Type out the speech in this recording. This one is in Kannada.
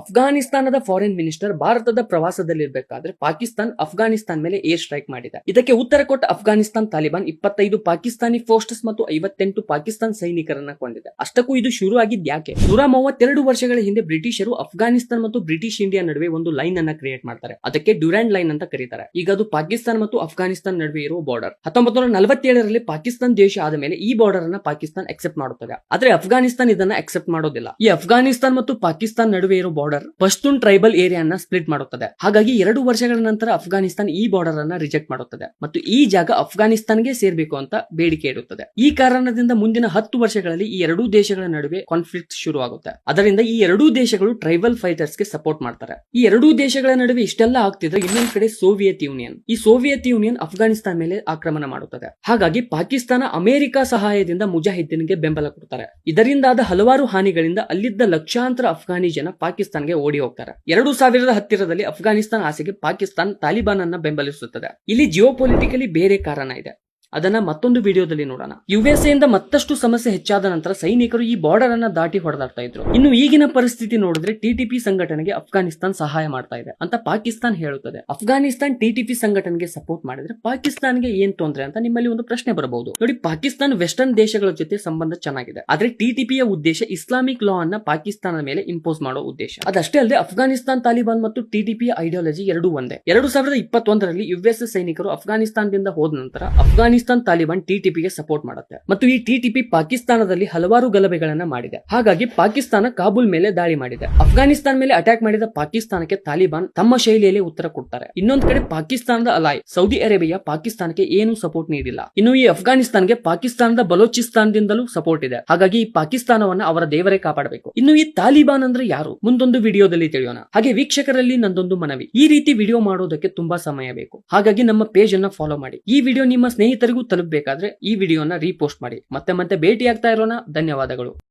ಅಫ್ಘಾನಿಸ್ತಾನದ ಫಾರಿನ್ ಮಿನಿಸ್ಟರ್ ಭಾರತದ ಪ್ರವಾಸದಲ್ಲಿರಬೇಕಾದ್ರೆ ಪಾಕಿಸ್ತಾನ್ ಅಫ್ಘಾನಿಸ್ತಾನ್ ಮೇಲೆ ಏರ್ ಸ್ಟ್ರೈಕ್ ಮಾಡಿದೆ. ಇದಕ್ಕೆ ಉತ್ತರ ಕೊಟ್ಟ ಅಫ್ಘಾನಿಸ್ತಾನ್ ತಾಲಿಬಾನ್ 25 ಪಾಕಿಸ್ತಾನಿ ಫೋರ್ಸಸ್ ಮತ್ತು 58 ಪಾಕಿಸ್ತಾನ್ ಸೈನಿಕರನ್ನ ಕೊಂದಿದೆ. ಅಷ್ಟಕ್ಕೂ ಇದು ಶುರು ಆಗಿದ್ ಯಾಕೆ? 132 ವರ್ಷಗಳ ಹಿಂದೆ ಬ್ರಿಟಿಷರು ಅಫ್ಘಾನಿಸ್ತಾನ್ ಮತ್ತು ಬ್ರಿಟಿಷ್ ಇಂಡಿಯಾ ನಡುವೆ ಒಂದು ಲೈನ್ ಅನ್ನ ಕ್ರಿಯೇಟ್ ಮಾಡ್ತಾರೆ. ಅದಕ್ಕೆ ಡ್ಯೂರಾಂಡ್ ಲೈನ್ ಅಂತ ಕರೀತಾರೆ. ಈಗ ಅದು ಪಾಕಿಸ್ತಾನ ಮತ್ತು ಅಫ್ಘಾನಿಸ್ತಾನ್ ನಡುವೆ ಇರುವ ಬಾರ್ಡರ್. 1947ರಲ್ಲಿ ಪಾಕಿಸ್ತಾನ್ ದೇಶ ಆದ ಮೇಲೆ ಈ ಬಾರ್ಡರ್ ಅನ್ನ ಪಾಕಿಸ್ತಾನ್ ಅಕ್ಸೆಪ್ಟ್ ಮಾಡುತ್ತದೆ. ಆದ್ರೆ ಅಫ್ಘಾನಿಸ್ತಾನ್ ಇದನ್ನ ಅಕ್ಸೆಪ್ಟ್ ಮಾಡೋದಿಲ್ಲ. ಈ ಅಫ್ಘಾನಿಸ್ತಾನ್ ಮತ್ತು ಪಾಕಿಸ್ತಾನ್ ನಡುವೆ ಇರೋ ಬಾರ್ಡರ್ ಪಶ್ತೂನ್ ಟ್ರೈಬಲ್ ಏರಿಯಾನ ಸ್ಪ್ಲಿಟ್ ಮಾಡುತ್ತದೆ. ಹಾಗಾಗಿ 2 ವರ್ಷಗಳ ನಂತರ ಅಫ್ಘಾನಿಸ್ತಾನ್ ಈ ಬಾರ್ಡರ್ ಅನ್ನ ರಿಜೆಕ್ಟ್ ಮಾಡುತ್ತದೆ ಮತ್ತು ಈ ಜಾಗ ಅಫ್ಘಾನಿಸ್ತಾನ್ಗೆ ಸೇರ್ಬೇಕು ಅಂತ ಬೇಡಿಕೆ ಇಡುತ್ತದೆ. ಈ ಕಾರಣದಿಂದ ಮುಂದಿನ 10 ವರ್ಷಗಳಲ್ಲಿ ಈ ಎರಡೂ ದೇಶಗಳ ನಡುವೆ ಕಾನ್ಫ್ಲಿಕ್ಟ್ ಶುರು ಆಗುತ್ತೆ. ಅದರಿಂದ ಈ ಎರಡೂ ದೇಶಗಳು ಟ್ರೈಬಲ್ ಫೈಟರ್ಸ್ ಗೆ ಸಪೋರ್ಟ್ ಮಾಡ್ತಾರೆ. ಈ ಎರಡೂ ದೇಶಗಳ ನಡುವೆ ಇಷ್ಟೆಲ್ಲ ಆಗ್ತಿದ್ರೆ ಇನ್ನೊಂದ್ ಕಡೆ ಸೋವಿಯತ್ ಯೂನಿಯನ್ ಅಫ್ಘಾನಿಸ್ತಾನ್ ಮೇಲೆ ಆಕ್ರಮಣ ಮಾಡುತ್ತದೆ. ಹಾಗಾಗಿ ಪಾಕಿಸ್ತಾನ ಅಮೆರಿಕ ಸಹಾಯದಿಂದ ಮುಜಾಹಿದ್ದೀನ್ಗೆ ಬೆಂಬಲ ಕೊಡ್ತಾರೆ. ಇದರಿಂದಾದ ಹಲವಾರು ಹಾನಿಗಳಿಂದ ಅಲ್ಲಿದ್ದ ಲಕ್ಷಾಂತರ ಅಫ್ಘಾನಿ ಜನ ಪಾಕಿಸ್ತಾನ್ಗೆ ಓಡಿ ಹೋಗ್ತಾರೆ. 2010ರಲ್ಲಿ ಅಫ್ಘಾನಿಸ್ತಾನ್ ಆಸೆಗೆ ಪಾಕಿಸ್ತಾನ್ ತಾಲಿಬಾನ್ ಅನ್ನ ಬೆಂಬಲಿಸುತ್ತದೆ. ಇಲ್ಲಿ ಜಿಯೋಪೊಲಿಟಿಕಲಿ ಬೇರೆ ಕಾರಣ ಇದೆ. ಅದನ್ನ ಮತ್ತೊಂದು ವಿಡಿಯೋದಲ್ಲಿ ನೋಡೋಣ. ಯುಎಸ್ಎ ಇಂದ ಮತ್ತಷ್ಟು ಸಮಸ್ಯೆ ಹೆಚ್ಚಾದ ನಂತರ ಸೈನಿಕರು ಈ ಬಾರ್ಡರ್ ಅನ್ನ ದಾಟಿ ಹೊಡೆದಾಡ್ತಾ ಇದ್ರು. ಇನ್ನು ಈಗಿನ ಪರಿಸ್ಥಿತಿ ನೋಡಿದ್ರೆ ಟಿಟಿಪಿ ಸಂಘಟನೆಗೆ ಅಫ್ಘಾನಿಸ್ತಾನ್ ಸಹಾಯ ಮಾಡ್ತಾ ಇದೆ ಅಂತ ಪಾಕಿಸ್ತಾನ್ ಹೇಳುತ್ತದೆ. ಅಫ್ಘಾನಿಸ್ತಾನ್ ಟಿಟಿಪಿ ಸಂಘಟನೆಗೆ ಸಪೋರ್ಟ್ ಮಾಡಿದ್ರೆ ಪಾಕಿಸ್ತಾನ್ಗೆ ಏನ್ ತೊಂದ್ರೆ ಅಂತ ನಿಮ್ಮಲ್ಲಿ ಒಂದು ಪ್ರಶ್ನೆ ಬರಬಹುದು. ನೋಡಿ, ಪಾಕಿಸ್ತಾನ್ ವೆಸ್ಟರ್ನ್ ದೇಶಗಳ ಜೊತೆ ಸಂಬಂಧ ಚೆನ್ನಾಗಿದೆ. ಆದ್ರೆ ಟಿಟಿಪಿಯ ಉದ್ದೇಶ ಇಸ್ಲಾಮಿಕ್ ಲಾ ಅನ್ನ ಪಾಕಿಸ್ತಾನದ ಮೇಲೆ ಇಂಪೋಸ್ ಮಾಡೋ ಉದ್ದೇಶ. ಅದಷ್ಟೇ ಅಲ್ಲದೆ ಅಫ್ಘಾನಿಸ್ತಾನ್ ತಾಲಿಬಾನ್ ಮತ್ತು ಟಿಟಿಪಿಯ ಐಡಿಯಾಲಜಿ ಎರಡೂ ಒಂದೇ. 2021ರಲ್ಲಿ ಯುಎಸ್ ಸೈನಿಕರು ಅಫ್ಘಾನಿಸ್ತಾನದಿಂದ ಹೋದ ನಂತರ ಅಫ್ಘಾನಿಸ್ತಾನ್ ತಾಲಿಬಾನ್ ಟಿಟಿಪಿಗೆ ಸಪೋರ್ಟ್ ಮಾಡುತ್ತೆ ಮತ್ತು ಈ ಟಿಟಿಪಿ ಪಾಕಿಸ್ತಾನದಲ್ಲಿ ಹಲವಾರು ಗಲಭೆಗಳನ್ನ ಮಾಡಿದೆ. ಹಾಗಾಗಿ ಪಾಕಿಸ್ತಾನ ಕಾಬೂಲ್ ಮೇಲೆ ದಾಳಿ ಮಾಡಿದೆ. ಅಫ್ಘಾನಿಸ್ತಾನ್ ಮೇಲೆ ಅಟ್ಯಾಕ್ ಮಾಡಿದ ಪಾಕಿಸ್ತಾನಕ್ಕೆ ತಾಲಿಬಾನ್ ತಮ್ಮ ಶೈಲಿಯಲ್ಲಿ ಉತ್ತರ ಕೊಡ್ತಾರೆ. ಇನ್ನೊಂದ್ ಕಡೆ ಪಾಕಿಸ್ತಾನದ ಅಲಾಯ್ ಸೌದಿ ಅರೇಬಿಯಾ ಪಾಕಿಸ್ತಾನಕ್ಕೆ ಏನು ಸಪೋರ್ಟ್ ನೀಡಿಲ್ಲ. ಇನ್ನು ಈ ಅಫ್ಘಾನಿಸ್ತಾನ್ಗೆ ಪಾಕಿಸ್ತಾನದ ಬಲೂಚಿಸ್ತಾನದಿಂದಲೂ ಸಪೋರ್ಟ್ ಇದೆ. ಹಾಗಾಗಿ ಈ ಪಾಕಿಸ್ತಾನವನ್ನ ಅವರ ದೇವರೇ ಕಾಪಾಡಬೇಕು. ಇನ್ನು ಈ ತಾಲಿಬಾನ್ ಅಂದ್ರೆ ಯಾರು? ಮುಂದೊಂದು ವಿಡಿಯೋದಲ್ಲಿ ತಿಳಿಯೋಣ. ಹಾಗೆ ವೀಕ್ಷಕರಲ್ಲಿ ನಂದೊಂದು ಮನವಿ, ಈ ರೀತಿ ವಿಡಿಯೋ ಮಾಡೋದಕ್ಕೆ ತುಂಬಾ ಸಮಯ ಬೇಕು. ಹಾಗಾಗಿ ನಮ್ಮ ಪೇಜ್ ಅನ್ನ ಫಾಲೋ ಮಾಡಿ. ಈ ವಿಡಿಯೋ ನಿಮ್ಮ ಸ್ನೇಹಿತರಿಗೂ ತಲುಪಬೇಕಾದ್ರೆ ಈ ವಿಡಿಯೋನ ರೀಪೋಸ್ಟ್ ಮಾಡಿ. ಮತ್ತೆ ಭೇಟಿ ಆಗ್ತಾ ಇರೋಣ. ಧನ್ಯವಾದಗಳು.